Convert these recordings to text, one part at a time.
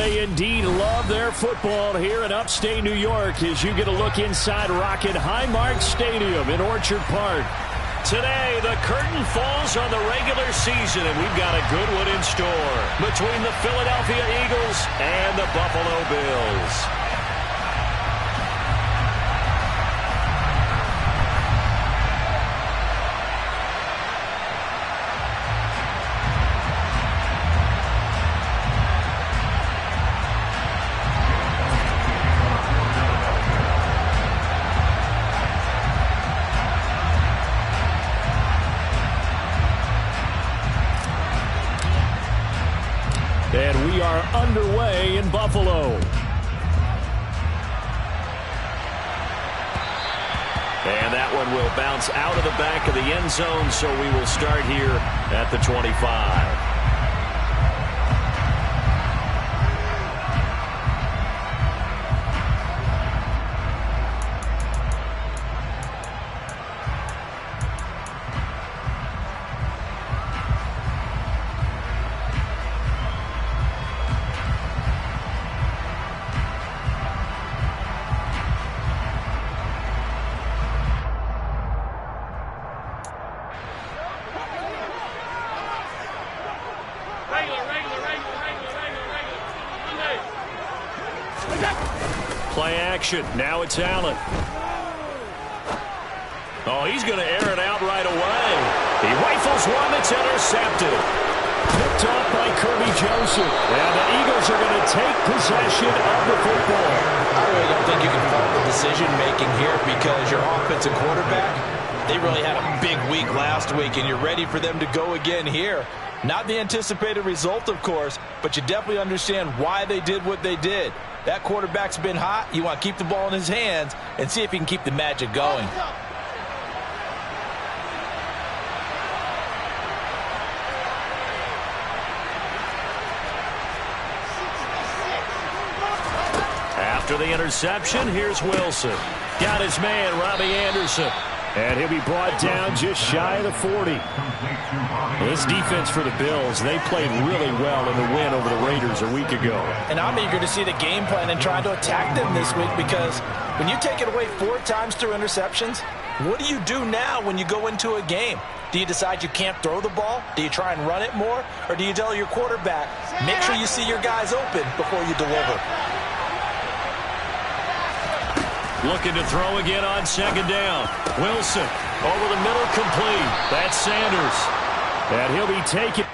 they indeed love their football here in upstate New York as you get a look inside Rocket Highmark Stadium in Orchard Park. Today, the curtain falls on the regular season, and we've got a good one in store between the Philadelphia Eagles and the Buffalo Bills. And we are underway in Buffalo. And that one will bounce out of the back of the end zone, so we will start here at the 25. Play action. Now it's Allen. Oh, he's going to air it out right away. He rifles one that's intercepted. Picked off by Kirby Joseph. And the Eagles are going to take possession of the football. I really don't think you can fault the decision-making here because your offensive quarterback, they really had a big week last week, and you're ready for them to go again here. Not the anticipated result, of course, but you definitely understand why they did what they did. That quarterback's been hot. You want to keep the ball in his hands and see if he can keep the magic going. After the interception, here's Wilson. Got his man, Robbie Anderson. And he'll be brought down just shy of the 40. This defense for the Bills, they played really well in the win over the Raiders a week ago. And I'm eager to see the game plan and try to attack them this week because when you take it away 4 times through interceptions, what do you do now when you go into a game? Do you decide you can't throw the ball? Do you try and run it more? Or do you tell your quarterback, make sure you see your guys open before you deliver? Looking to throw again on second down. Wilson over the middle, complete. That's Sanders. And he'll be taken.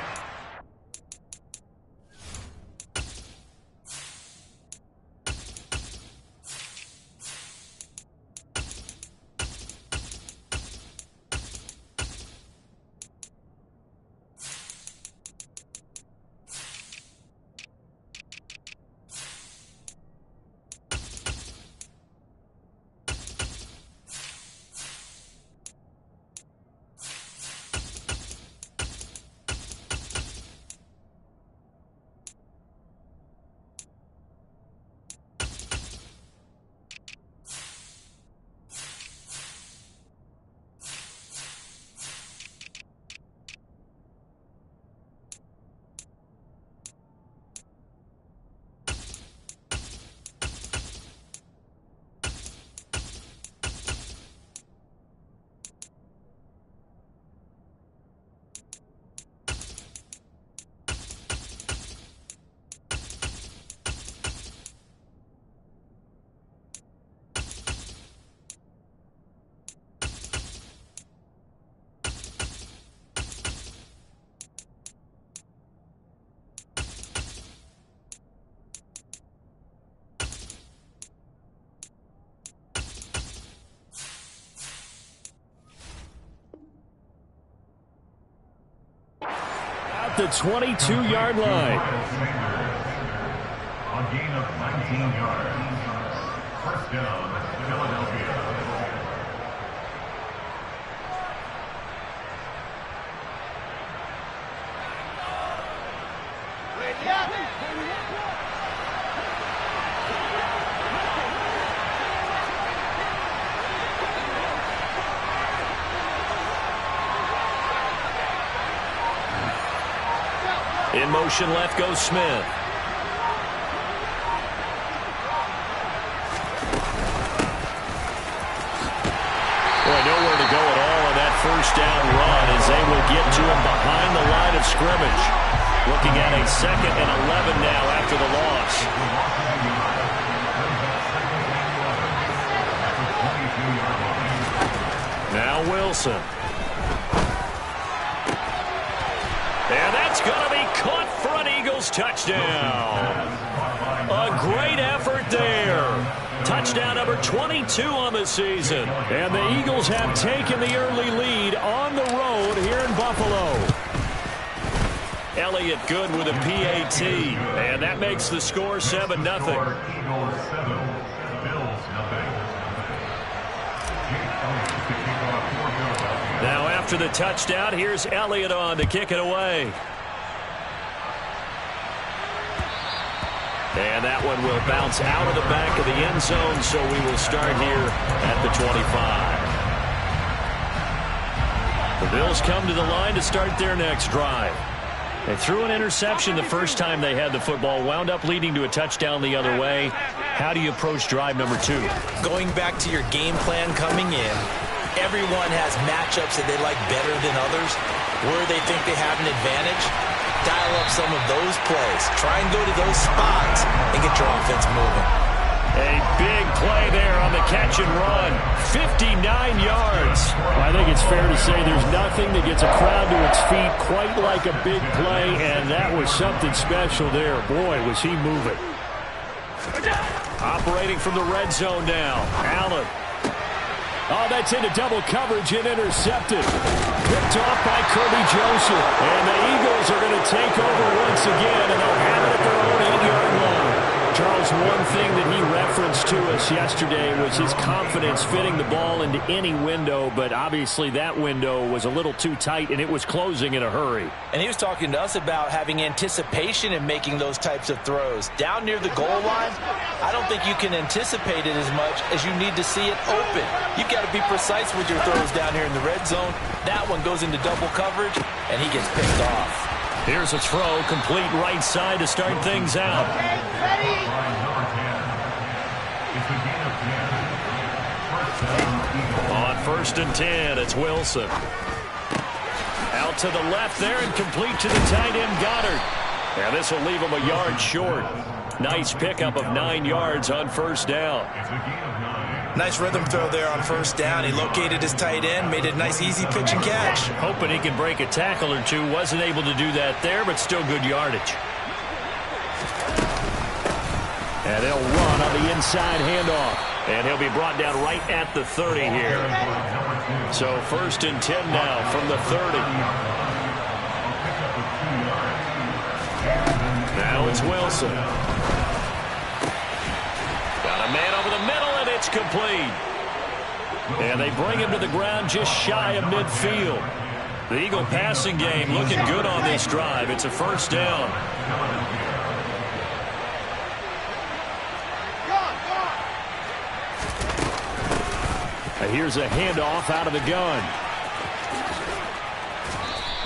The 22-yard line. A gain of 19 yards. First down, Philadelphia. In motion left goes Smith. first down run as they will get to him behind the line of scrimmage. Looking at a 2nd and 11 now after the loss. Now Wilson. And that's going to be caught for an Eagles touchdown. A great effort there. Touchdown number 22 on the season. And the Eagles have taken the early lead on the road here in Buffalo. Elliott good with a PAT. And that makes the score 7-0. Now after the touchdown, here's Elliott on to kick it away. And that one will bounce out of the back of the end zone, so we will start here at the 25. The Bills come to the line to start their next drive. They threw an interception the first time they had the football, wound up leading to a touchdown the other way. How do you approach drive number 2? Going back to your game plan coming in, everyone has matchups that they like better than others, where they think they have an advantage. Dial up some of those plays. Try and go to those spots and get your offense moving. A big play there on the catch and run. 59 yards. I think it's fair to say there's nothing that gets a crowd to its feet quite like a big play, and that was something special there. Boy, was he moving. Operating from the red zone now. Allen. Oh, that's into double coverage and intercepted. Picked off by Kirby Joseph. And the Eagles are going to take over once again, and they'll have it at their own 8-yard line. Charles, one thing that he referenced to us yesterday was his confidence fitting the ball into any window, but obviously that window was a little too tight, and it was closing in a hurry. And he was talking to us about having anticipation in making those types of throws. Down near the goal line, I don't think you can anticipate it as much as you need to see it open. You've got to be precise with your throws down here in the red zone. That one goes into double coverage, and he gets picked off. Here's a throw, complete right side to start things out. On 1st and 10, it's Wilson. Out to the left there and complete to the tight end, Goddard. And this will leave him a yard short. Nice pickup of 9 yards on 1st down. Nice rhythm throw there on 1st down. He located his tight end, made a nice easy pitch and catch. Hoping he can break a tackle or two. Wasn't able to do that there, but still good yardage. And they'll run on the inside handoff. And he'll be brought down right at the 30 here. So 1st and 10 now from the 30. Now it's Wilson. Got a man over the middle, and it's complete. And they bring him to the ground just shy of midfield. The Eagle passing game looking good on this drive. It's a 1st down. Here's a handoff out of the gun.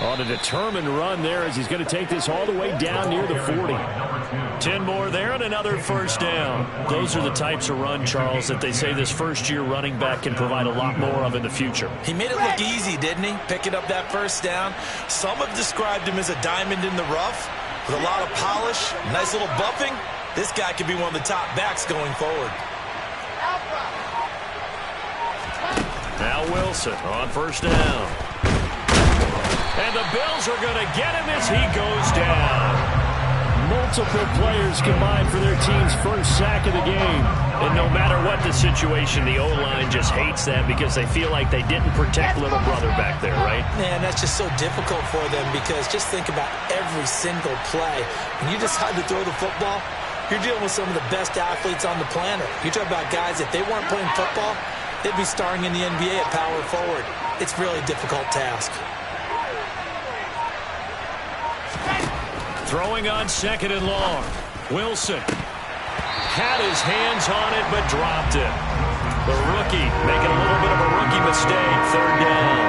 On a determined run there as he's going to take this all the way down near the 40. 10 more there and another 1st down. Those are the types of run, Charles, that they say this first-year running back can provide a lot more of in the future. He made it look easy, didn't he? Picking up that 1st down. Some have described him as a diamond in the rough with a lot of polish, nice little buffing. This guy could be one of the top backs going forward. Now Wilson on 1st down. And the Bills are going to get him as he goes down. Multiple players combined for their team's first sack of the game. And no matter what the situation, the O-line just hates that because they feel like they didn't protect little brother back there, right? Man, that's just so difficult for them because just think about every single play. When you decide to throw the football, you're dealing with some of the best athletes on the planet. You talk about guys, if they weren't playing football, they'd be starring in the NBA at power forward. It's really a difficult task. Throwing on 2nd and long. Wilson had his hands on it but dropped it. The rookie making a little bit of a rookie mistake. 3rd down.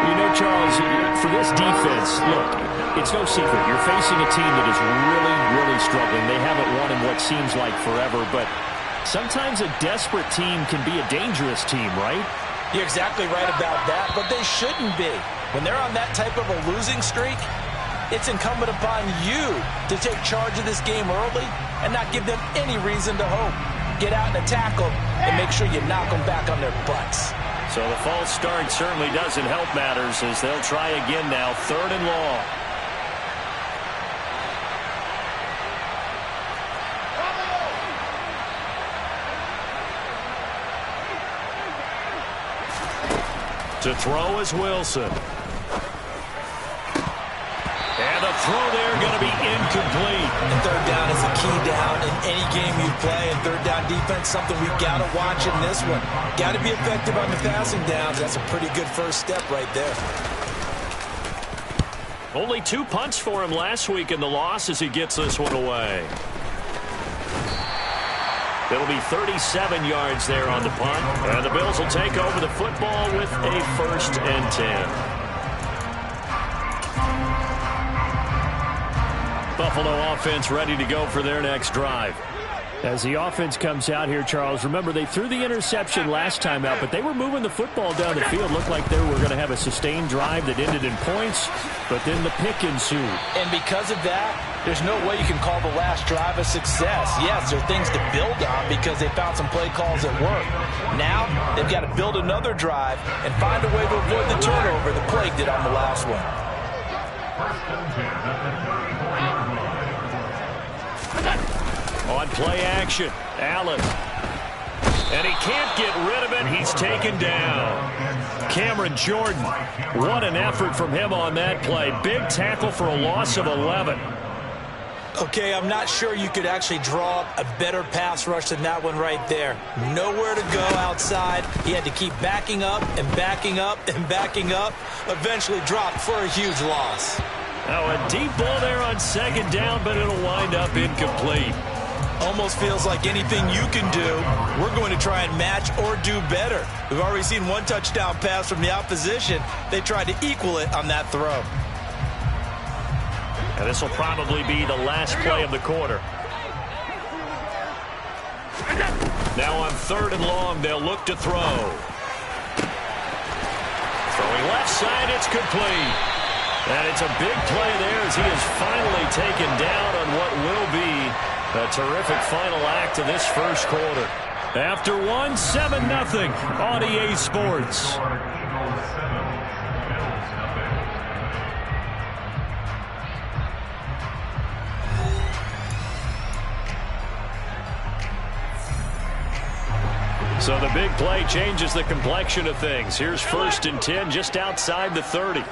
You know, Charles, for this defense, look, it's no secret. You're facing a team that is really, really struggling. They haven't won in what seems like forever, but sometimes a desperate team can be a dangerous team, right? You're exactly right about that, but they shouldn't be. When they're on that type of a losing streak, it's incumbent upon you to take charge of this game early and not give them any reason to hope. Get out and attack them and make sure you knock them back on their butts. So the false start certainly doesn't help matters as they'll try again now, 3rd and long. To throw is Wilson. And the throw there going to be incomplete. And 3rd down is a key down in any game you play. And 3rd down defense, something we've got to watch in this one. Got to be effective on the passing downs. That's a pretty good first step right there. Only 2 punts for him last week in the loss as he gets this one away. It'll be 37 yards there on the punt. And the Bills will take over the football with a 1st and 10. Buffalo offense ready to go for their next drive. As the offense comes out here, Charles, remember they threw the interception last time out, but they were moving the football down the field. Looked like they were going to have a sustained drive that ended in points, but then the pick ensued. And because of that, there's no way you can call the last drive a success. Yes, there are things to build on because they found some play calls that work. Now, they've got to build another drive and find a way to avoid the turnover the plague did on the last one. 1st and 10 at the 34-yard line. On play action, Allen. And he can't get rid of it. He's taken down. Cameron Jordan. What an effort from him on that play. Big tackle for a loss of 11. Okay, I'm not sure you could actually draw up a better pass rush than that one right there. Nowhere to go outside. He had to keep backing up and backing up and backing up. Eventually dropped for a huge loss. Now a deep ball there on 2nd down, but it'll wind up incomplete. Almost feels like anything you can do, we're going to try and match or do better. We've already seen 1 touchdown pass from the opposition. They tried to equal it on that throw. And this will probably be the last play of the quarter. Now on 3rd and long, they'll look to throw. Throwing left side, it's complete. And it's a big play there as he is finally taken down on what will be a terrific final act of this 1st quarter. After 7-0 on EA Sports. So the big play changes the complexion of things. Here's 1st and 10 just outside the 30.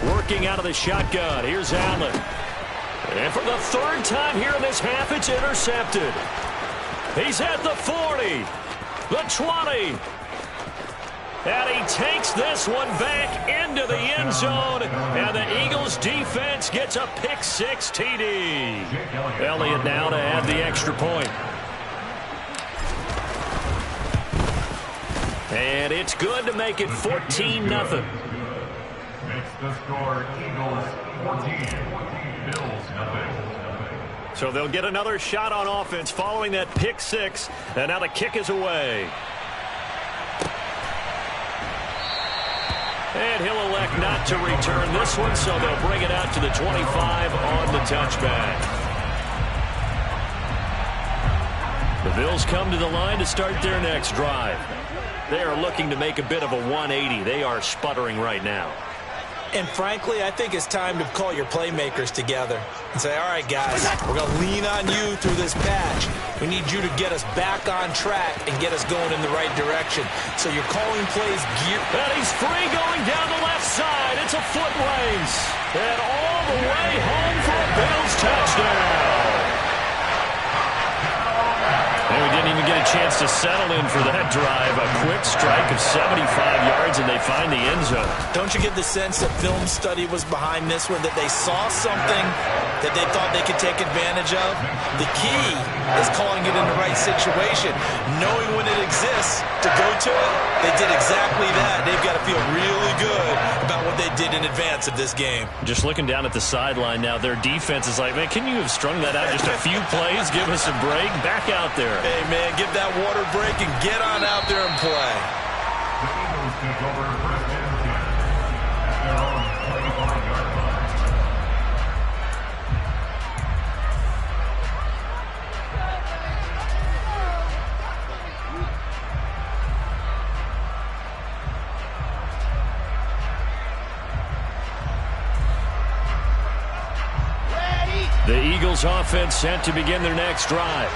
Working out of the shotgun. Here's Allen. And for the 3rd time here in this half, it's intercepted. He's at the 40, the 20. And he takes this one back into the end zone. And the Eagles defense gets a pick-6 TD. Elliott now to add the extra point. And it's good to make it 14-0. Makes the score Eagles 14, Bills 0. So they'll get another shot on offense following that pick-6. And now the kick is away. And he'll elect not to return this one, so they'll bring it out to the 25 on the touchback. The Bills come to the line to start their next drive. They are looking to make a bit of a 180. They are sputtering right now. And frankly, I think it's time to call your playmakers together and say, all right, guys, we're going to lean on you through this patch. We need you to get us back on track and get us going in the right direction. So you're calling plays gear. And he's free going down the left side. It's a foot race. And all the way home for a Bills touchdown. And we didn't even get a chance to settle in for that drive. A quick strike of 75 yards, and they find the end zone. Don't you get the sense that film study was behind this one, that they saw something that they thought they could take advantage of? The key is calling it in the right situation. Knowing when it exists to go to it, they did exactly that. They've got to feel really good about what they did in advance of this game. Just looking down at the sideline now, their defense is like, man, can you have strung that out just a few plays? Give us a break. Back out there. Hey, man, give that water break and get on out there and play. The Eagles take over first and 10 at their own 25-yard line. The Eagles offense set to begin their next drive.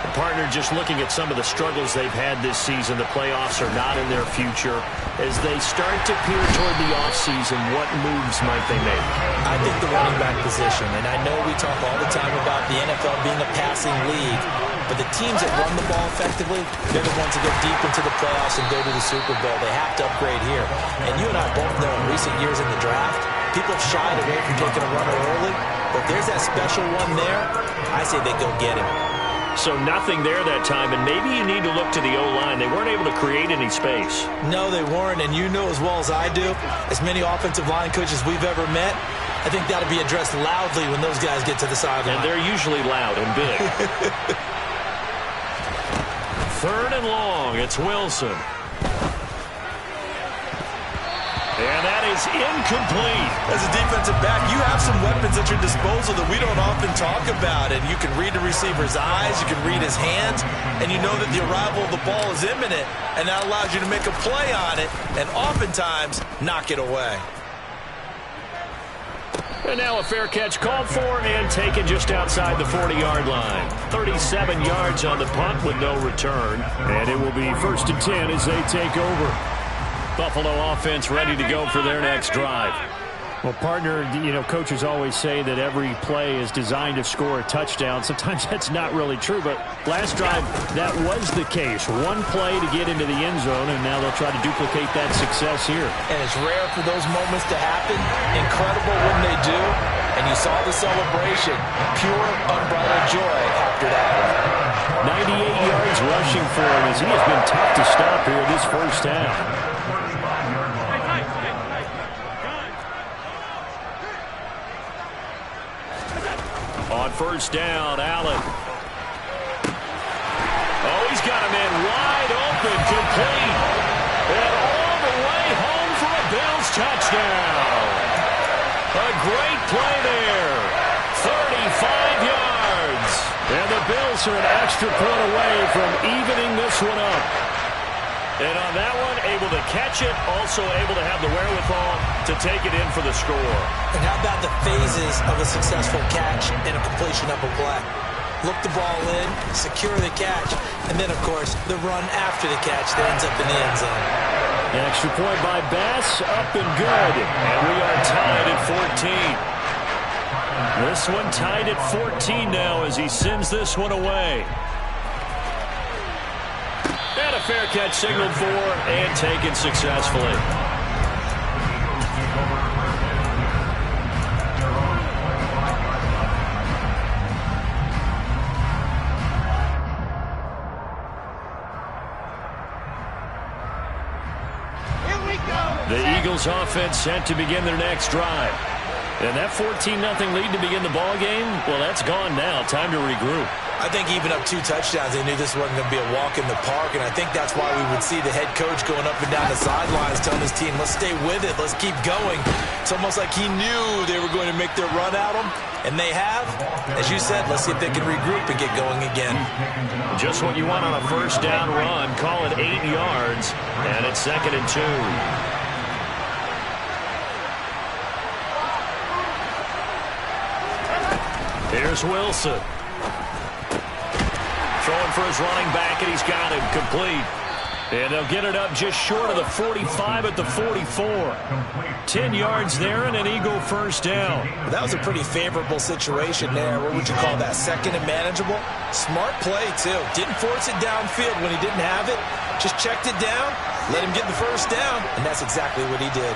The partner just looking at some of the struggles they've had this season. The playoffs are not in their future. As they start to peer toward the offseason, what moves might they make? I think the running back position, and I know we talk all the time about the NFL being a passing league, but the teams that run the ball effectively, they're the ones that go deep into the playoffs and go to the Super Bowl. They have to upgrade here. And you and I both know in recent years in the draft, people have shied away from taking a runner early, but there's that special one there, I say they go get him. So nothing there that time, and maybe you need to look to the O-line. They weren't able to create any space. No, they weren't, and you know as well as I do, as many offensive line coaches we've ever met, I think that'll be addressed loudly when those guys get to the sideline. And they're usually loud and big. 3rd and long, it's Wilson. And that is incomplete. As a defensive back, you have some weapons at your disposal that we don't often talk about. And you can read the receiver's eyes, you can read his hands, and you know that the arrival of the ball is imminent. And that allows you to make a play on it and oftentimes knock it away. And now a fair catch called for and taken just outside the 40-yard line. 37 yards on the punt with no return. And it will be 1st and 10 as they take over. Buffalo offense ready to go for their next drive. Well, partner, coaches always say that every play is designed to score a touchdown. Sometimes that's not really true, but last drive, that was the case. One play to get into the end zone, and now they'll try to duplicate that success here. And it's rare for those moments to happen. Incredible when they do. And you saw the celebration. Pure, unbridled joy after that. 98 yards rushing for him as he has been tough to stop here this first half. On 1st down, Allen. Oh, he's got a man wide open, complete. And all the way home for a Bills touchdown. A great play there. 35 yards. And the Bills are an extra point away from evening this one up. And on that one, able to catch it, also able to have the wherewithal to take it in for the score. And how about the phases of a successful catch and a completion of a play? Look the ball in, secure the catch, and then, of course, the run after the catch that ends up in the end zone. An extra point by Bass, up and good. And we are tied at 14. This one tied at 14 now as he sends this one away. And a fair catch signaled for and taken successfully. The Eagles offense set to begin their next drive. And that 14-0 lead to begin the ball game, well, that's gone now. Time to regroup. I think even up 2 touchdowns, they knew this wasn't going to be a walk in the park, and I think that's why we would see the head coach going up and down the sidelines telling his team, let's stay with it, let's keep going. It's almost like he knew they were going to make their run at him, and they have. As you said, let's see if they can regroup and get going again. Just what you want on a 1st down run. Call it 8 yards, and it's 2nd and 2. Here's Wilson. Throwing for his running back, and he's got him complete. And they'll get it up just short of the 45 at the 44. 10 yards there and an Eagle 1st down. That was a pretty favorable situation there. What would you call that? 2nd and manageable? Smart play, too. Didn't force it downfield when he didn't have it. Just checked it down, let him get the 1st down, and that's exactly what he did.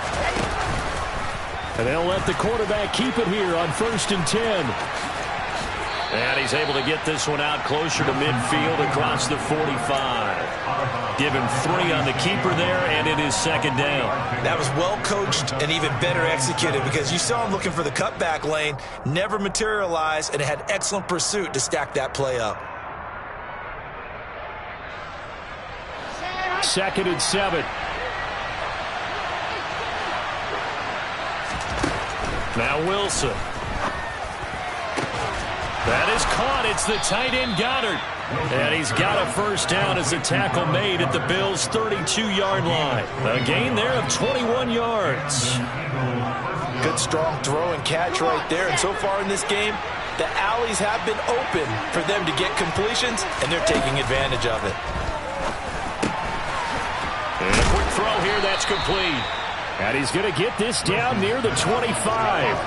And they'll let the quarterback keep it here on 1st and 10. And he's able to get this one out closer to midfield across the 45. Give him 3 on the keeper there, and it is 2nd down. That was well coached and even better executed because you saw him looking for the cutback lane, never materialized, and had excellent pursuit to stack that play up. 2nd and 7. Now Wilson. That is caught. It's the tight end Goddard. And he's got a first down as the tackle made at the Bills' 32-yard line. A gain there of 21 yards. Good strong throw and catch right there. And so far in this game, the alleys have been open for them to get completions, and they're taking advantage of it. And a quick throw here, that's complete. And he's going to get this down near the 25.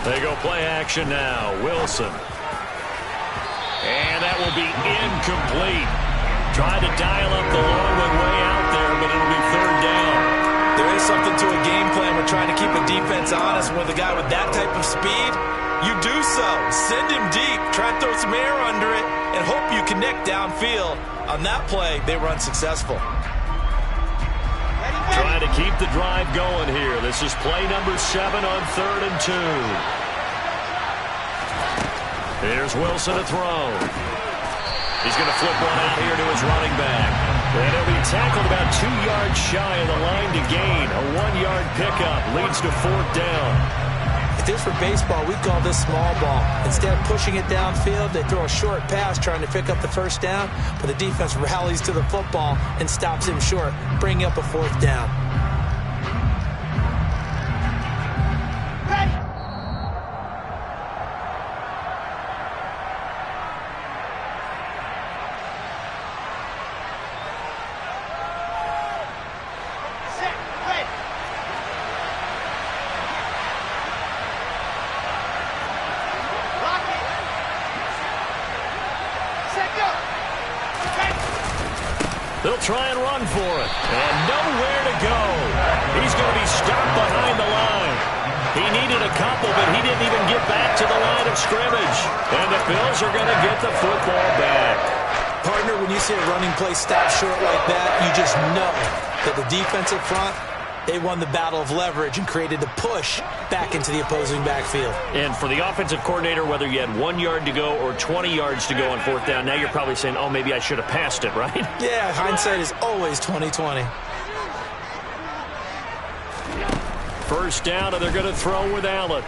They go play action now. Wilson. And that will be incomplete. Tried to dial up the long one way out there, but it'll be 3rd down. There is something to a game plan. We're trying to keep a defense honest. With a guy with that type of speed, you do so. Send him deep. Try to throw some air under it and hope you connect downfield. On that play, they were unsuccessful. Trying to keep the drive going here. This is play number 7 on 3rd and 2. Here's Wilson to throw. He's going to flip one out here to his running back. And he'll be tackled about 2 yards shy of the line to gain. A 1-yard pickup leads to 4th down. If this were baseball, we'd call this small ball. Instead of pushing it downfield, they throw a short pass trying to pick up the first down, but the defense rallies to the football and stops him short, bringing up a 4th down. They'll try and run for it. And nowhere to go. He's going to be stopped behind the line. He needed a couple, but he didn't even get back to the line of scrimmage. And the Bills are going to get the football back. Partner, when you see a running play stop short like that, you just know that the defensive front, they won the battle of leverage and created a push back into the opposing backfield. And for the offensive coordinator, whether you had 1 yard to go or 20 yards to go on 4th down, now you're probably saying, oh, maybe I should have passed it, right? Yeah, hindsight is always 20/20. First down, and they're going to throw with Allen.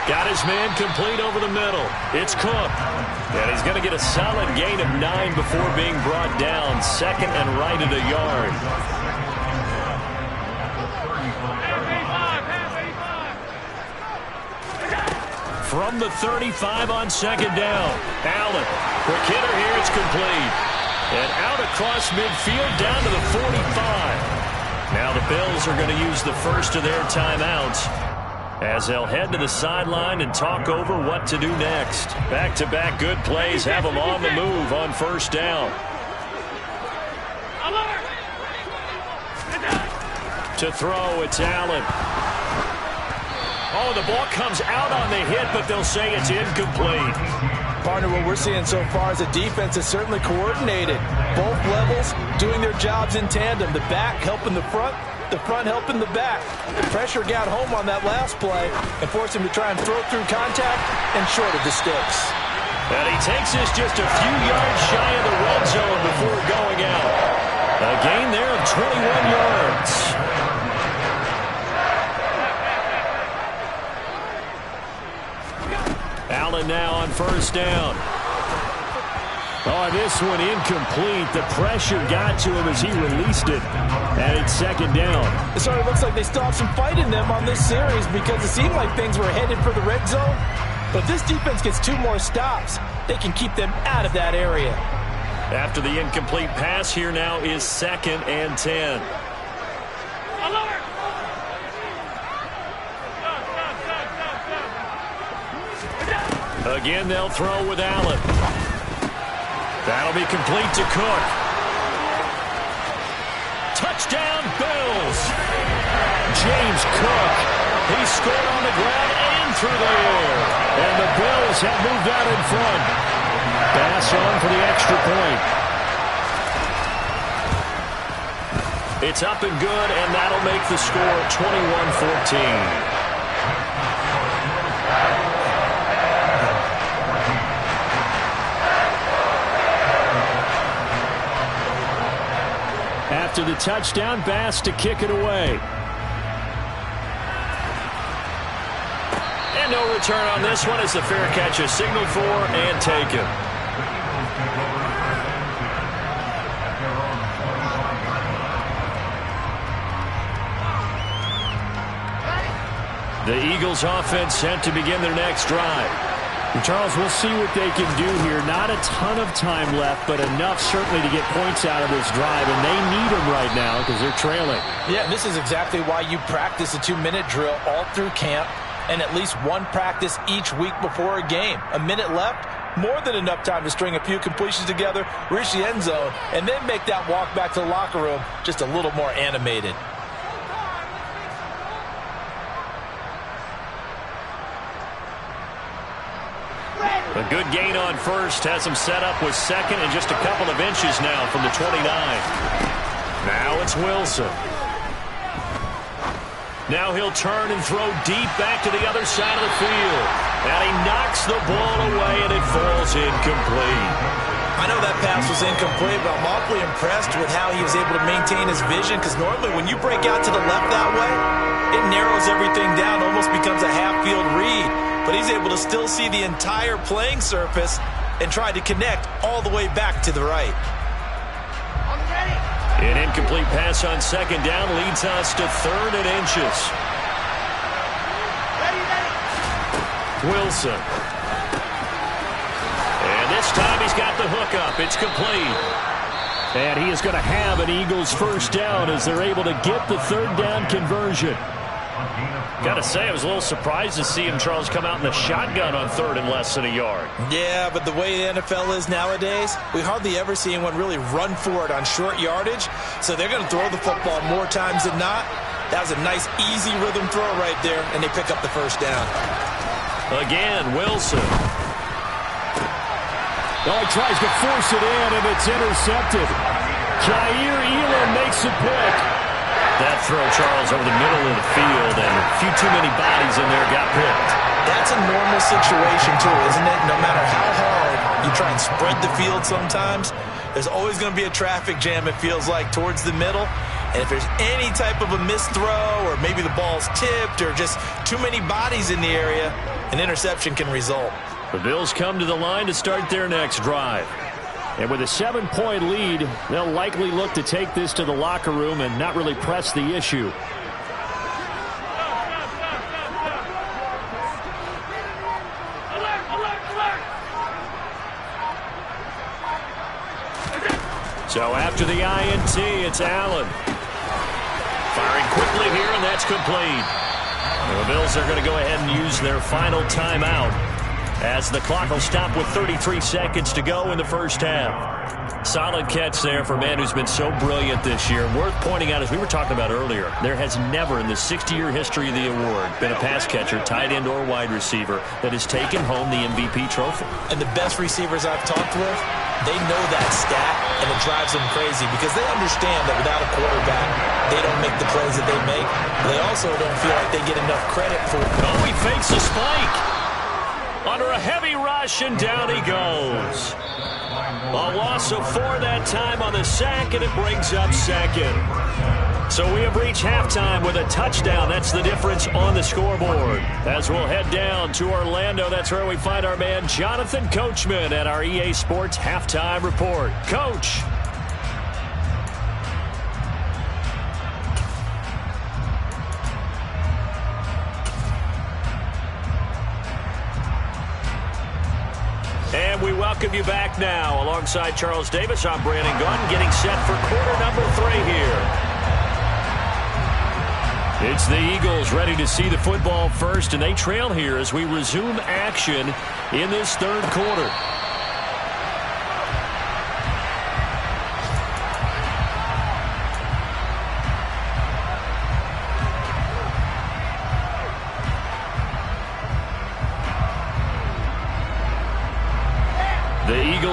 Got his man complete over the middle. It's Cook. And he's going to get a solid gain of 9 before being brought down. 2nd and right at a yard. From the 35 on 2nd down. Allen. Quick hitter here. It's complete. And out across midfield down to the 45. Now the Bills are going to use the first of their timeouts as they'll head to the sideline and talk over what to do next. Back-to-back good plays have them on the move on 1st down. To throw, it's Allen. Oh, the ball comes out on the hit, but they'll say it's incomplete. Partner, what we're seeing so far is the defense is certainly coordinated. Both levels doing their jobs in tandem. The back helping the front helping the back. The pressure got home on that last play and forced him to try and throw through contact and short of the sticks. And he takes this just a few yards shy of the red zone before going out. A gain there of 21 yards. Allen now on 1st down. Oh, this one incomplete. The pressure got to him as he released it. And it's 2nd down. It sort of looks like they still have some fight in them on this series because it seemed like things were headed for the red zone. But if this defense gets 2 more stops, they can keep them out of that area. After the incomplete pass, here now is 2nd and 10. Again, they'll throw with Allen. That'll be complete to Cook. Touchdown, Bills. James Cook. He scored on the ground and through the air. And the Bills have moved out in front. Pass on for the extra point. It's up and good, and that'll make the score 21-14. After the touchdown, Bass to kick it away. And no return on this one as the fair catch is signaled for and taken. The Eagles offense set to begin their next drive. And Charles, we'll see what they can do here. Not a ton of time left, but enough certainly to get points out of this drive, and they need them right now because they're trailing. Yeah, this is exactly why you practice a 2-minute drill all through camp and at least one practice each week before a game. A minute left, more than enough time to string a few completions together, reach the end zone, and then make that walk back to the locker room just a little more animated. A good gain on first has him set up with second and just a couple of inches now from the 29. Now it's Wilson. Now he'll turn and throw deep back to the other side of the field. And he knocks the ball away and it falls incomplete. I know that pass was incomplete, but I'm awfully impressed with how he was able to maintain his vision, because normally when you break out to the left that way, it narrows everything down, almost becomes a half-field read. But he's able to still see the entire playing surface and try to connect all the way back to the right. An incomplete pass on second down leads us to third and inches. Wilson. And this time he's got the hook up. It's complete. And he is going to have an Eagles first down as they're able to get the third down conversion. Got to say, I was a little surprised to see him, Charles, come out in the shotgun on third and less than a yard. Yeah, but the way the NFL is nowadays, we hardly ever see anyone really run for it on short yardage. So they're going to throw the football more times than not. That was a nice, easy rhythm throw right there, and they pick up the first down. Again, Wilson. Oh, he tries to force it in, and it's intercepted. Jair Elam makes a pick. That throw, Charles, over the middle of the field, and a few too many bodies in there got picked. That's a normal situation, too, isn't it? No matter how hard you try and spread the field sometimes, there's always going to be a traffic jam, it feels like, towards the middle. And if there's any type of a missed throw, or maybe the ball's tipped, or just too many bodies in the area, an interception can result. The Bills come to the line to start their next drive. And with a 7-point lead, they'll likely look to take this to the locker room and not really press the issue. So after the INT, it's Allen. Firing quickly here, and that's complete. And the Bills are going to go ahead and use their final timeout, as the clock will stop with 33 seconds to go in the first half. Solid catch there for a man who's been so brilliant this year. Worth pointing out, as we were talking about earlier, there has never in the 60-year history of the award been a pass catcher, tight end, or wide receiver that has taken home the MVP trophy. And the best receivers I've talked with, they know that stat, and it drives them crazy because they understand that without a quarterback, they don't make the plays that they make. They also don't feel like they get enough credit for it. Oh, he fakes a spike. Under a heavy rush, and down he goes. A loss of 4 that time on the sack, and it brings up second. So we have reached halftime with a touchdown. That's the difference on the scoreboard. As we'll head down to Orlando, that's where we find our man Jonathan Coachman at our EA Sports Halftime Report. Coach. And we welcome you back now. Alongside Charles Davis, I'm Brandon Gaudin, getting set for quarter number 3 here. It's the Eagles ready to see the football first, and they trail here as we resume action in this third quarter.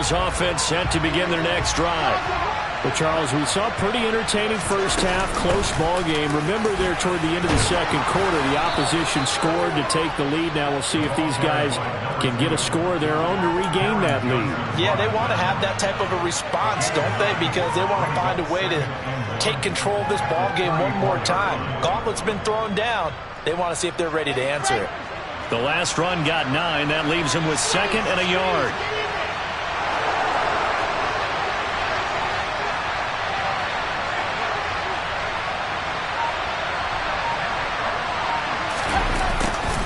Eagles offense set to begin their next drive. Well, Charles, we saw a pretty entertaining first half, close ball game. Remember there toward the end of the second quarter, the opposition scored to take the lead. Now we'll see if these guys can get a score of their own to regain that lead. Yeah, they want to have that type of a response, don't they? Because they want to find a way to take control of this ball game one more time. Gauntlet's been thrown down. They want to see if they're ready to answer it. The last run got 9. That leaves them with 2nd and a yard.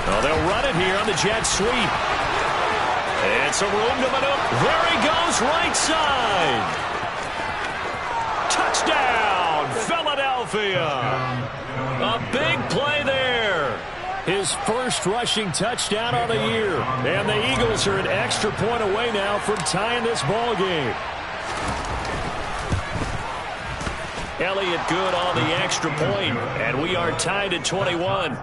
Well, they'll run it here on the jet sweep. It's a room to maneuver. There he goes, right side. Touchdown, Philadelphia. A big play there. His first rushing touchdown on the year. And the Eagles are an extra point away now from tying this ball game. Elliott good on the extra point, and we are tied at 21.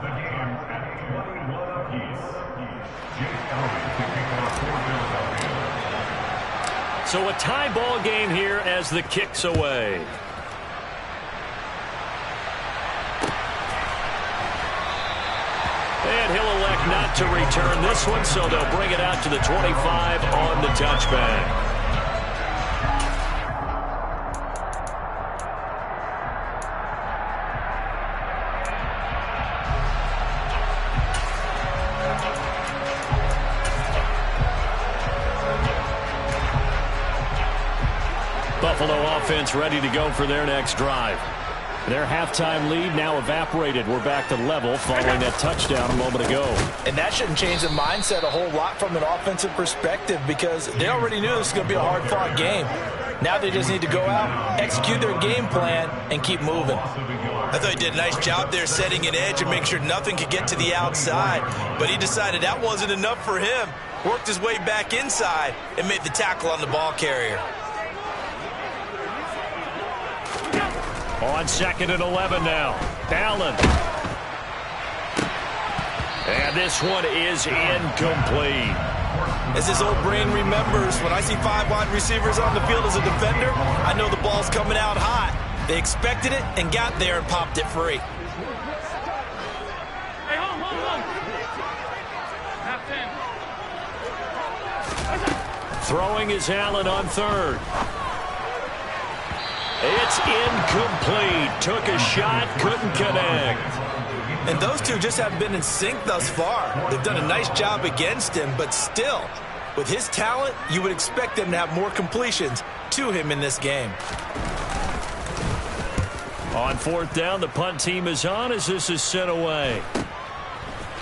So a tie ball game here as the kick's away. And he'll elect not to return this one, so they'll bring it out to the 25 on the touchback. Buffalo offense ready to go for their next drive. Their halftime lead now evaporated. We're back to level following that touchdown a moment ago. And that shouldn't change the mindset a whole lot from an offensive perspective because they already knew this was going to be a hard-fought game. Now they just need to go out, execute their game plan, and keep moving. I thought he did a nice job there setting an edge and making sure nothing could get to the outside. But he decided that wasn't enough for him. Worked his way back inside and made the tackle on the ball carrier. On 2nd and 11 now. Allen. And this one is incomplete. As his old brain remembers, when I see 5 wide receivers on the field as a defender, I know the ball's coming out hot. They expected it and got there and popped it free. Hey, hold on. Half 10. Throwing is Allen on 3rd. It's incomplete. Took a shot, couldn't connect. And those two just haven't been in sync thus far. They've done a nice job against him, but still, with his talent, you would expect them to have more completions to him in this game. On 4th down, the punt team is on as this is sent away.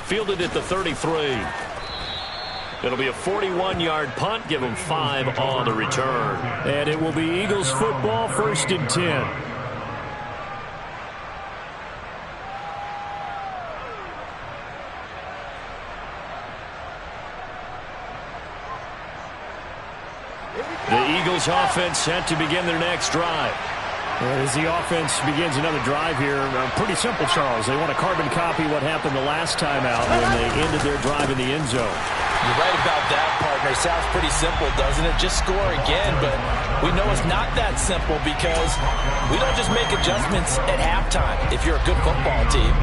Fielded at the 33. It'll be a 41-yard punt. Give them 5 on the return. And it will be Eagles football, 1st and 10. The Eagles offense set to begin their next drive. As the offense begins another drive here, pretty simple, Charles. They want to carbon copy what happened the last time out when they ended their drive in the end zone. You're right about that, partner. Sounds pretty simple, doesn't it? Just score again, but we know it's not that simple because we don't just make adjustments at halftime if you're a good football team.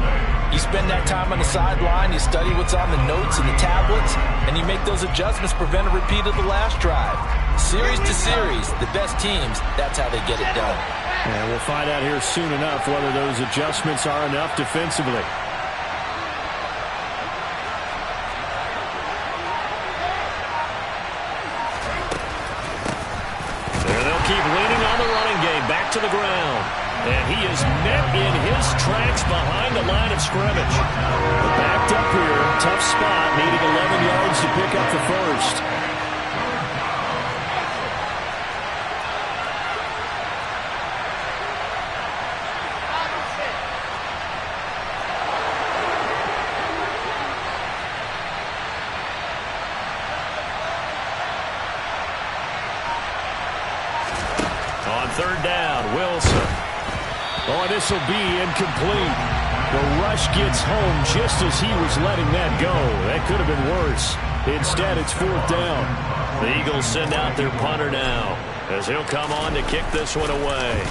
You spend that time on the sideline, you study what's on the notes and the tablets, and you make those adjustments, prevent a repeat of the last drive. Series to series, the best teams, that's how they get it done. And we'll find out here soon enough whether those adjustments are enough defensively. There they'll keep leaning on the running game. Back to the ground. And he is met in his tracks behind the line of scrimmage. Backed up here. Tough spot. Needing 11 yards to pick up the first. On 3rd down, Wilson. Oh, this will be incomplete. The rush gets home just as he was letting that go. That could have been worse. Instead, it's 4th down. The Eagles send out their punter now as he'll come on to kick this one away.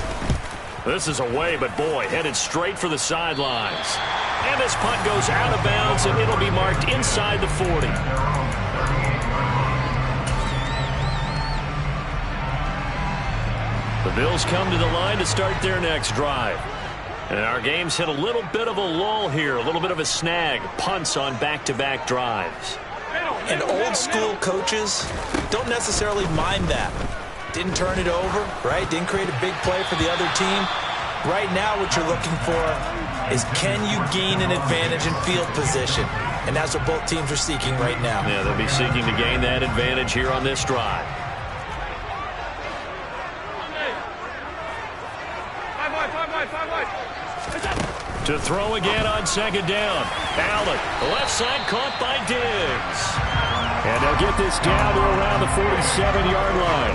This is away, but boy, headed straight for the sidelines. And this punt goes out of bounds, and it'll be marked inside the 40. The Bills come to the line to start their next drive. And our game's hit a little bit of a lull here, a little bit of a snag. Punts on back-to-back drives. And old school coaches don't necessarily mind that. Didn't turn it over, right? Didn't create a big play for the other team. Right now what you're looking for is, can you gain an advantage in field position? And that's what both teams are seeking right now. Yeah, they'll be seeking to gain that advantage here on this drive. To throw again on second down. Allen, the left side caught by Diggs. And they'll get this down to around the 47-yard line.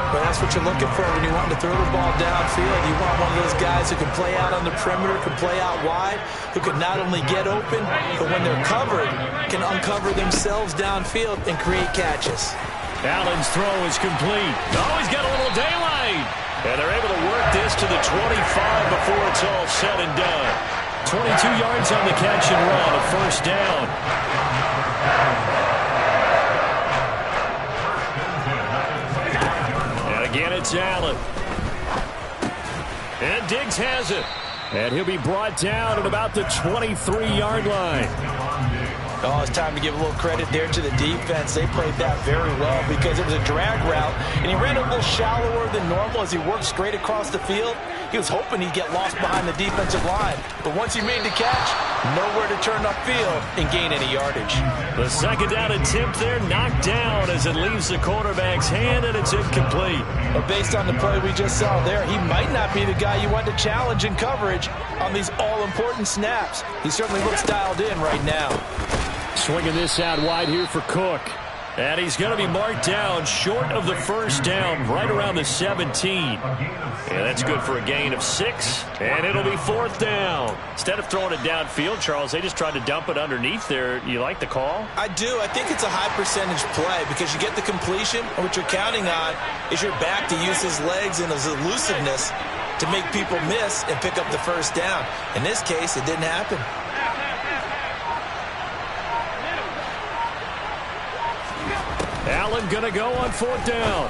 But that's what you're looking for when you want to throw the ball downfield. You want one of those guys who can play out on the perimeter, can play out wide, who can not only get open, but when they're covered, can uncover themselves downfield and create catches. Allen's throw is complete. Oh, he's got a little daylight. And they're able to work this to the 25 before it's all said and done. 22 yards on the catch and run, a first down. And again, it's Allen. And Diggs has it. And he'll be brought down at about the 23-yard line. Oh, it's time to give a little credit there to the defense. They played that very well because it was a drag route, and he ran a little shallower than normal as he worked straight across the field. He was hoping he'd get lost behind the defensive line, but once he made the catch, nowhere to turn upfield and gain any yardage. The second down attempt there knocked down as it leaves the quarterback's hand, and it's incomplete. But based on the play we just saw there, he might not be the guy you want to challenge in coverage on these all-important snaps. He certainly looks dialed in right now. Swinging this out wide here for Cook. And he's going to be marked down short of the first down, right around the 17. And that's good for a gain of 6. And it'll be fourth down. Instead of throwing it downfield, Charles, they just tried to dump it underneath there. You like the call? I do. I think it's a high percentage play because you get the completion, and what you're counting on is your back to use his legs and his elusiveness to make people miss and pick up the first down. In this case, it didn't happen. Allen going to go on fourth down.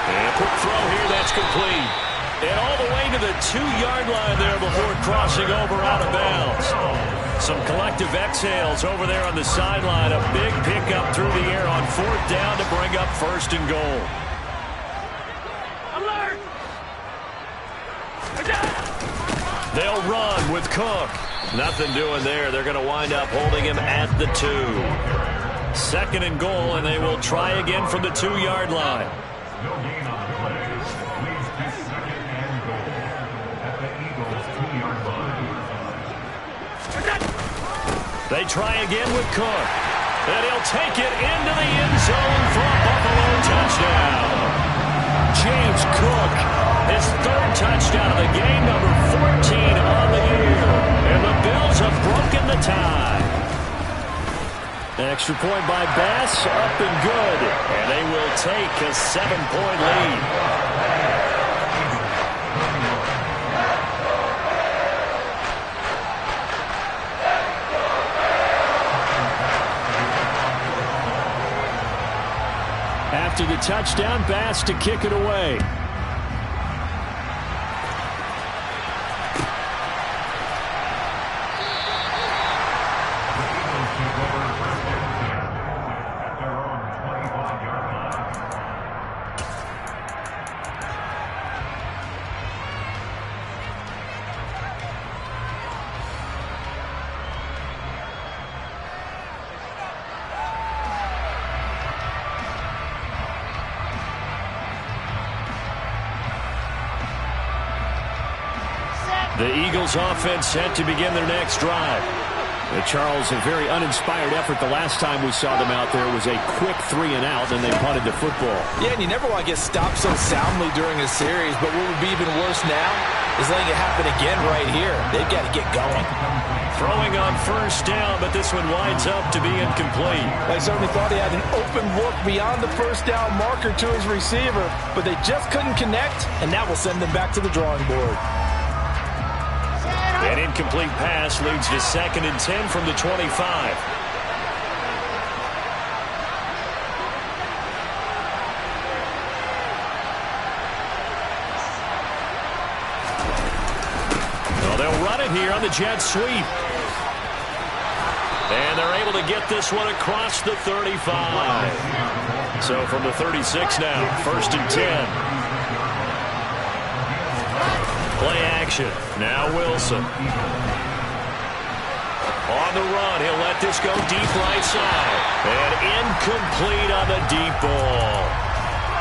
And quick throw here, that's complete. And all the way to the 2-yard line there before crossing over out of bounds. Some collective exhales over there on the sideline. A big pickup through the air on fourth down to bring up first and goal. They'll run with Cook. Nothing doing there. They're going to wind up holding him at the 2. Second and goal, and they will try again from the 2-yard line. No gain on the play. Please take second and goal at the Eagles' 2-yard line. They try again with Cook. And he'll take it into the end zone for a Buffalo touchdown. James Cook, his 3rd touchdown of the game, number 14 on the year. And the Bills have broken the tie. Extra point by Bass, up and good. And they will take a 7-point lead. After the touchdown, Bass to kick it away. The Eagles offense set to begin their next drive. Charles, a very uninspired effort. The last time we saw them out there was a quick 3-and-out, and they punted the football. Yeah, and you never want to get stopped so soundly during a series, but what would be even worse now is letting it happen again right here. They've got to get going. Throwing on first down, but this one winds up to be incomplete. They certainly thought he had an open look beyond the first down marker to his receiver, but they just couldn't connect, and that will send them back to the drawing board. An incomplete pass leads to 2nd and 10 from the 25. Well, they'll run it here on the jet sweep. And they're able to get this one across the 35. So from the 36 now, 1st and 10. Play action. Now Wilson. On the run. He'll let this go deep right side. And incomplete on the deep ball.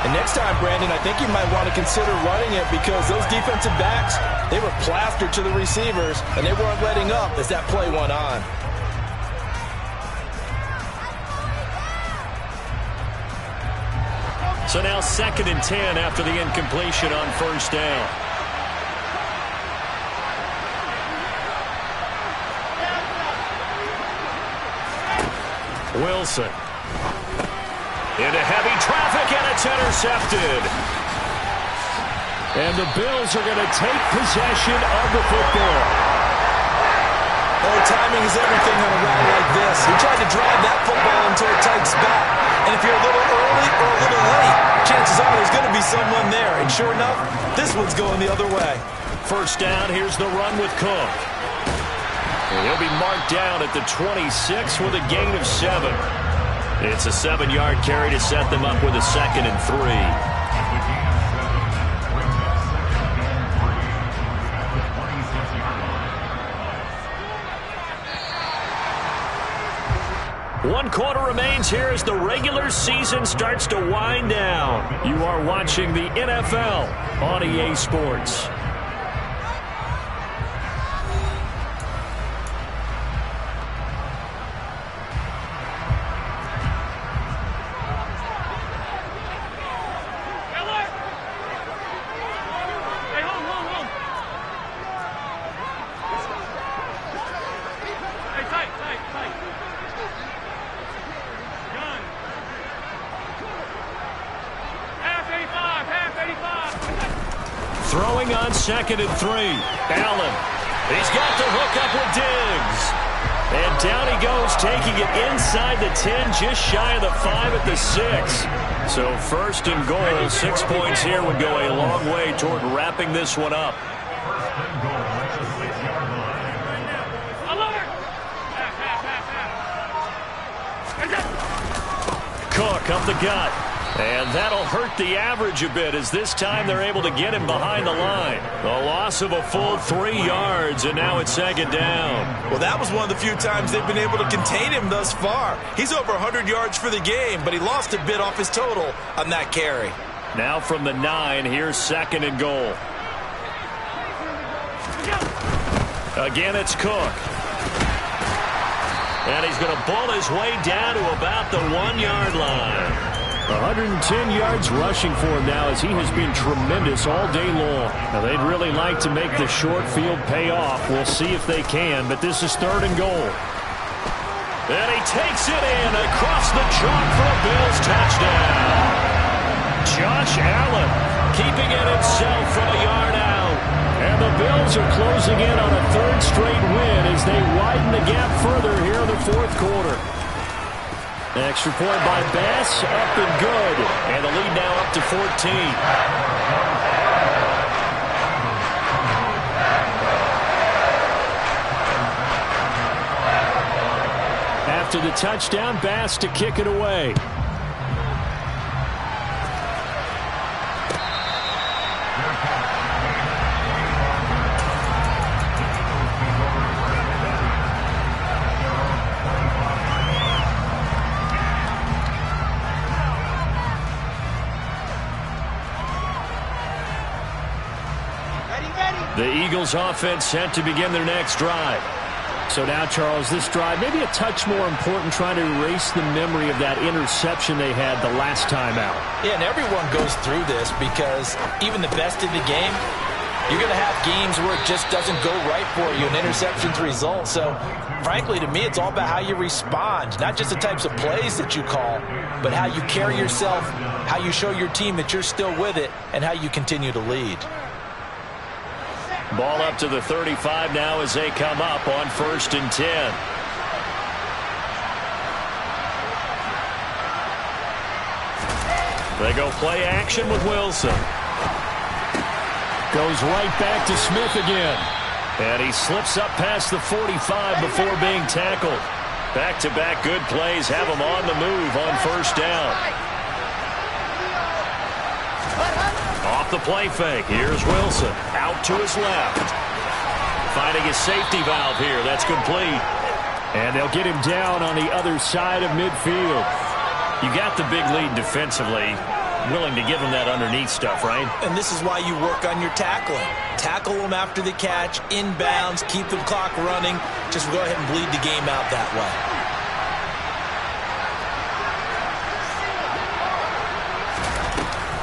And next time, Brandon, I think you might want to consider running it because those defensive backs, they were plastered to the receivers, and they weren't letting up as that play went on. So now 2nd and 10 after the incompletion on first down. Wilson. Into heavy traffic, and it's intercepted. And the Bills are going to take possession of the football. Oh, timing is everything on a route like this. He tried to drive that football into a tight spot. And if you're a little early or a little late, chances are there's going to be someone there. And sure enough, this one's going the other way. First down, here's the run with Cook. And he'll be marked down at the 26 with a gain of 7. It's a 7-yard carry to set them up with a 2nd and 3. One quarter remains here as the regular season starts to wind down. You are watching the NFL on EA Sports. Throwing on 2nd and 3. Allen. He's got the hook up with Diggs. And down he goes, taking it inside the 10, just shy of the 5 at the 6. So 1st and goal, 6 points here would go a long way toward wrapping this one up. Cook up the gut. And that'll hurt the average a bit as this time they're able to get him behind the line. A loss of a full 3 yards, and now it's 2nd down. Well, that was one of the few times they've been able to contain him thus far. He's over 100 yards for the game, but he lost a bit off his total on that carry. Now from the 9, here's 2nd and goal. Again, it's Cook. And he's going to bull his way down to about the 1-yard line. 110 yards rushing for him now as he has been tremendous all day long. Now, they'd really like to make the short field pay off. We'll see if they can, but this is 3rd and goal. And he takes it in across the chalk for a Bills touchdown. Josh Allen keeping it himself from a yard out. And the Bills are closing in on a 3rd straight win as they widen the gap further here in the 4th quarter. Extra point by Bass, up and good. And the lead now up to 14. After the touchdown, Bass to kick it away. The Eagles offense set to begin their next drive. So now, Charles, this drive, maybe a touch more important, trying to erase the memory of that interception they had the last time out. Yeah, and everyone goes through this because even the best in the game, you're going to have games where it just doesn't go right for you, and interceptions result. So, frankly, to me, it's all about how you respond, not just the types of plays that you call, but how you carry yourself, how you show your team that you're still with it, and how you continue to lead. Ball up to the 35 now as they come up on 1st and 10. They go play action with Wilson. Goes right back to Smith again. And he slips up past the 45 before being tackled. Back-to-back good plays have him on the move on 1st down. Off the play fake. Here's Wilson. Out to his left. Finding his safety valve here. That's complete. And they'll get him down on the other side of midfield. You got the big lead defensively. Willing to give him that underneath stuff, right? And this is why you work on your tackling. Tackle them after the catch, inbounds, keep the clock running. Just go ahead and bleed the game out that way.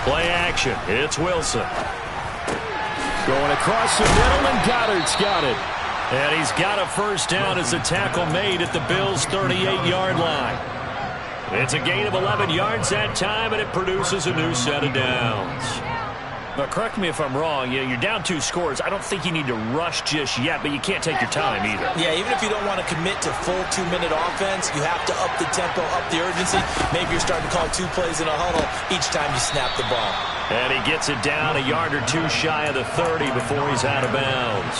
Play action. It's Wilson. Going across the middle, and Goddard's got it. And he's got a 1st down as the tackle made at the Bills' 38-yard line. It's a gain of 11 yards that time, and it produces a new set of downs. Now, correct me if I'm wrong. You're down 2 scores. I don't think you need to rush just yet, but you can't take your time either. Yeah, even if you don't want to commit to full 2-minute offense, you have to up the tempo, up the urgency. Maybe you're starting to call 2 plays in a huddle each time you snap the ball. And he gets it down a yard or 2 shy of the 30 before he's out of bounds.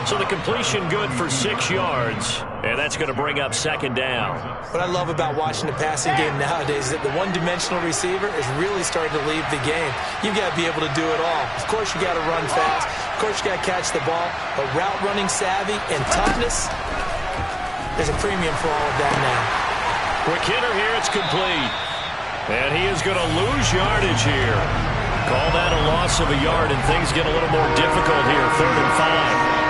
So the completion good for 6 yards, and that's going to bring up 2nd down. What I love about watching the passing game nowadays is that the one-dimensional receiver is really starting to leave the game. You've got to be able to do it all. Of course, you got to run fast. Of course, you got to catch the ball. But route running savvy and toughness, there's a premium for all of that now. Quick hitter here, it's complete. And he is going to lose yardage here. Call that a loss of a yard, and things get a little more difficult here. 3rd and 5.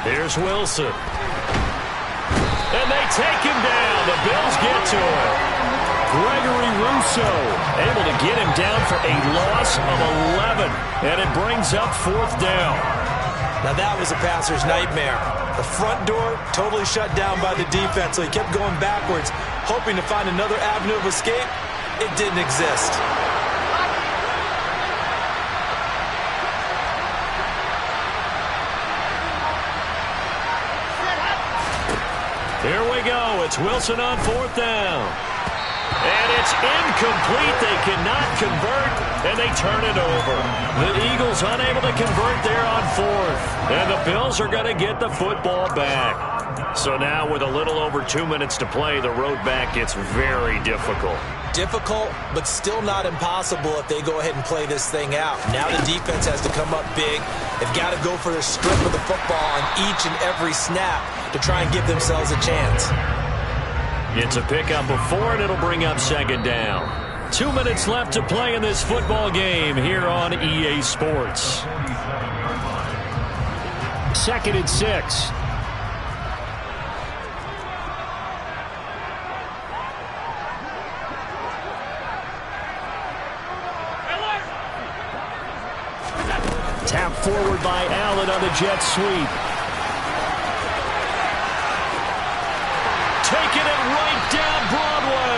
Here's Wilson. And they take him down. The Bills get to him. Gregory Rousseau able to get him down for a loss of 11. And it brings up 4th down. Now that was a passer's nightmare. The front door totally shut down by the defense, so he kept going backwards, hoping to find another avenue of escape. It didn't exist. Here we go. It's Wilson on 4th down. And it's incomplete. They cannot convert, and they turn it over. The Eagles unable to convert there on 4th. And the Bills are going to get the football back. So now with a little over 2 minutes to play, the road back gets very difficult. Difficult, but still not impossible if they go ahead and play this thing out. Now the defense has to come up big. They've got to go for the strip of the football on each and every snap to try and give themselves a chance. It's a pickup of 4, and it'll bring up 2nd down. 2 minutes left to play in this football game here on EA Sports. 2nd and 6. Tap forward by Allen on the jet sweep. Taking it right down Broadway.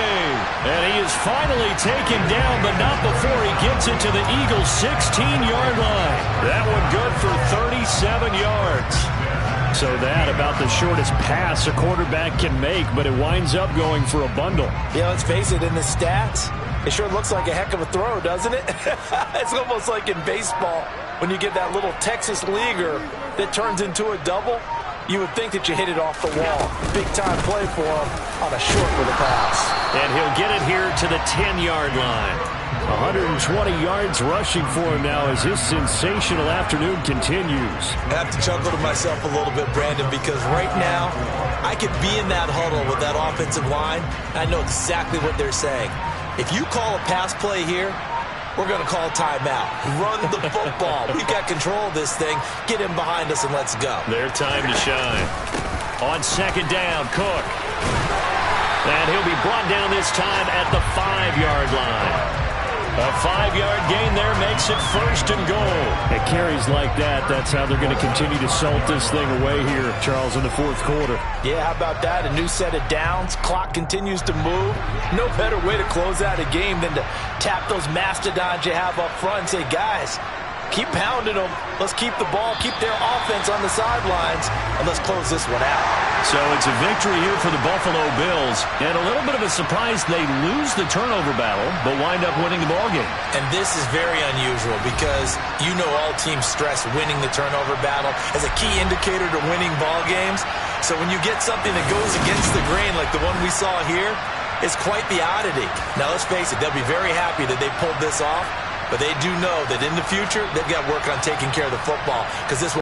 And he is finally taken down, but not before he gets it to the Eagles' 16-yard line. That one good for 37 yards. So that about the shortest pass a quarterback can make, but it winds up going for a bundle. Yeah, let's face it, in the stats, it sure looks like a heck of a throw, doesn't it? It's almost like in baseball when you get that little Texas leaguer that turns into a double. You would think that you hit it off the wall. Big-time play for him on a short with a pass. And he'll get it here to the 10-yard line. 120 yards rushing for him now as his sensational afternoon continues. I have to chuckle to myself a little bit, Brandon, because right now I could be in that huddle with that offensive line. I know exactly what they're saying. If you call a pass play here, we're going to call timeout. Run the football. We've got control of this thing. Get him behind us and let's go. Their time to shine. On second down, Cook. And he'll be brought down this time at the 5-yard line. A 5-yard gain there makes it first and goal. It carries like that. That's how they're going to continue to salt this thing away here, Charles, in the fourth quarter. Yeah, how about that? A new set of downs. Clock continues to move. No better way to close out a game than to tap those mastodons you have up front and say, guys, keep pounding them. Let's keep the ball, keep their offense on the sidelines, and let's close this one out. So it's a victory here for the Buffalo Bills. And a little bit of a surprise, they lose the turnover battle, but wind up winning the ballgame. And this is very unusual because you know all teams stress winning the turnover battle as a key indicator to winning ball games. So when you get something that goes against the grain like the one we saw here, it's quite the oddity. Now let's face it, they'll be very happy that they pulled this off, but they do know that in the future they've got work on taking care of the football because this